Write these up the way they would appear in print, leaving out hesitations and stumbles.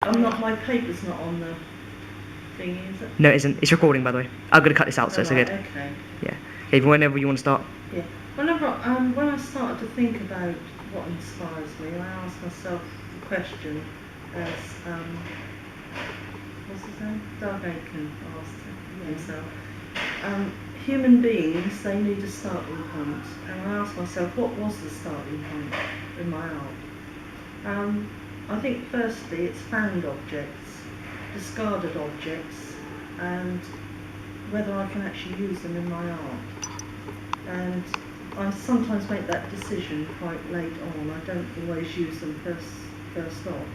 I'm not, my paper's not on the thingy, is it? No, it isn't. It's recording, by the way. I'm going to cut this out, so it's Right, good. okay. Yeah. Okay, whenever you want to start. Yeah. Whenever, when I started to think about what inspires me, I ask myself the question as, what's his name? Doug Aiken asked himself. Human beings, they need a starting point. And I asked myself, what was the starting point in my art? I think firstly it's found objects, discarded objects, and whether I can actually use them in my art. And I sometimes make that decision quite late on. I don't always use them first off.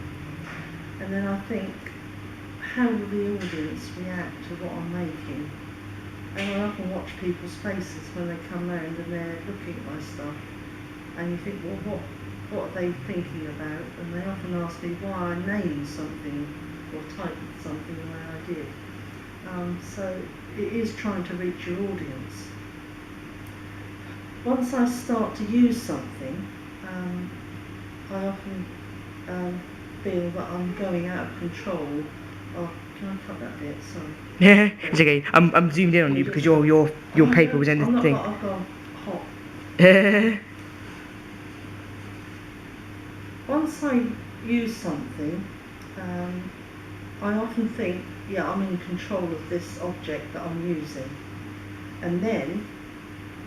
And then I think, how will the audience react to what I'm making? And I often watch people's faces when they come round and they're looking at my stuff. And you think, well, what are they thinking about? And they often ask me why I named something or titled something the way I did. So it is trying to reach your audience. Once I start to use something, I often feel that I'm going out of control. Oh, can I cut that bit? Sorry. Yeah, it's okay. I'm zoomed in on you because your paper was in the thing. I've gone hot. Once I use something, I often think, yeah, I'm in control of this object that I'm using. And then,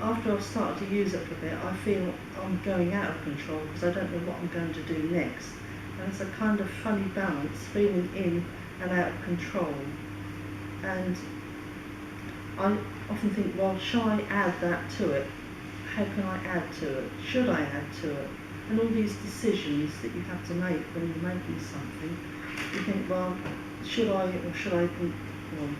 after I've started to use it for a bit, I feel I'm going out of control because I don't know what I'm going to do next. And it's a kind of funny balance, feeling in and out of control. And I often think, well, shall I add that to it? How can I add to it? Should I add to it? And all these decisions that you have to make when you're making something, you think, well, should I or should I think, well,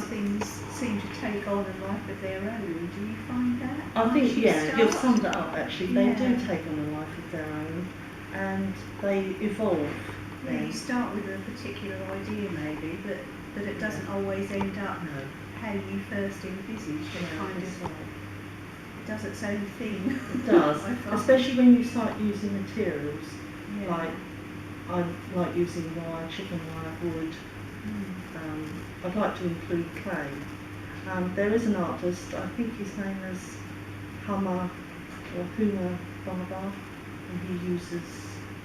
things seem to take on a life of their own. Do you find that? I think, yeah, you've summed it up actually. They do Yeah. take on a life of their own and they evolve. Yeah, you start with a particular idea maybe, but it doesn't always end up No. how you first envisaged. It kind That's of right. it does its own thing. It does, I find. especially when you start using materials Yeah. like I like using wire, chicken wire, wood. I'd like to include clay. There is an artist, I think his name is Huma Baba, and he uses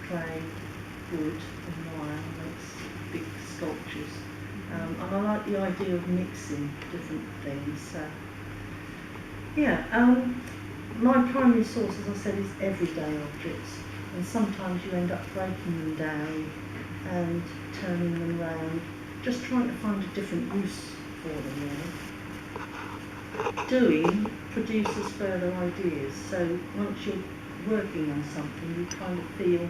clay, wood and wire and makes big sculptures. And I like the idea of mixing different things. My primary source, as I said, is everyday objects, and sometimes you end up breaking them down and turning them round, just trying to find a different use for them, really. Doing produces further ideas, so once you're working on something, you kind of feel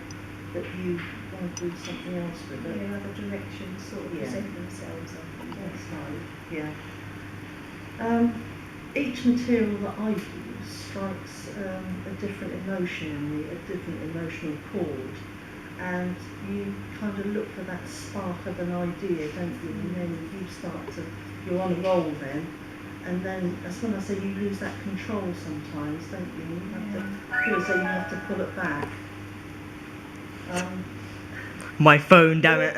that you want to do something else with it. Yeah, other directions sort of present themselves, I think. That's right, yeah. Each material that I use strikes a different emotion in me, a different emotional chord, and you kind of look for that spark of an idea, don't you? And then you're on a roll then, and then, as when I say, you lose that control sometimes, don't you? You have to feel as though you have to pull it back. My phone, damn it.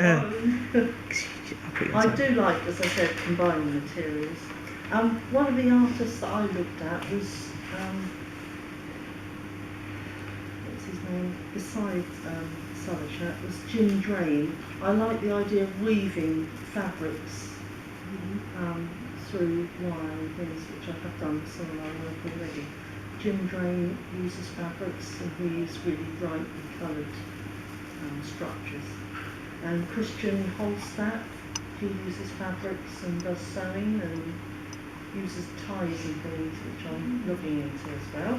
I do like, as I said, combining materials. One of the artists that I looked at was, what's his name, besides Solichat, was Jim Drain. I like the idea of weaving fabrics through wire and things, which I have done some of my work already. Jim Drain uses fabrics and he uses really brightly coloured structures. And Christian Holstadt, he uses fabrics and does sewing and uses ties and things, which I'm looking into as well.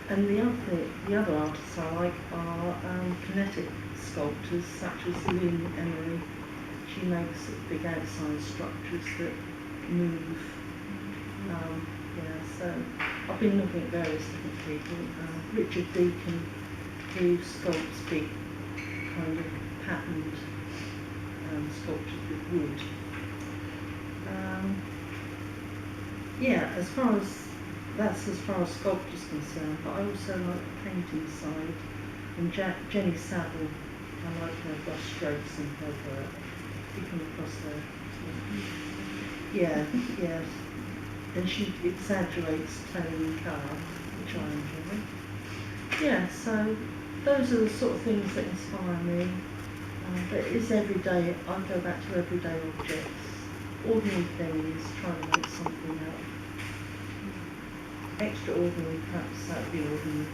And the other artists I like are kinetic sculptors such as Lynn Emery. She makes big outside structures that move. So I've been looking at various different people. Richard Deacon, who sculpts big kind of patterned sculptures with wood. As far as sculpture is concerned, but I also like the painting side. And Jenny Saville, I like her brush strokes and her work. You come across her. Yeah, yeah. And she exaggerates tone and colour, which I enjoy. Yeah, so those are the sort of things that inspire me. But it's every day. I go back to everyday objects, ordinary things, trying to make something out. Extraordinary, perhaps out of the ordinary.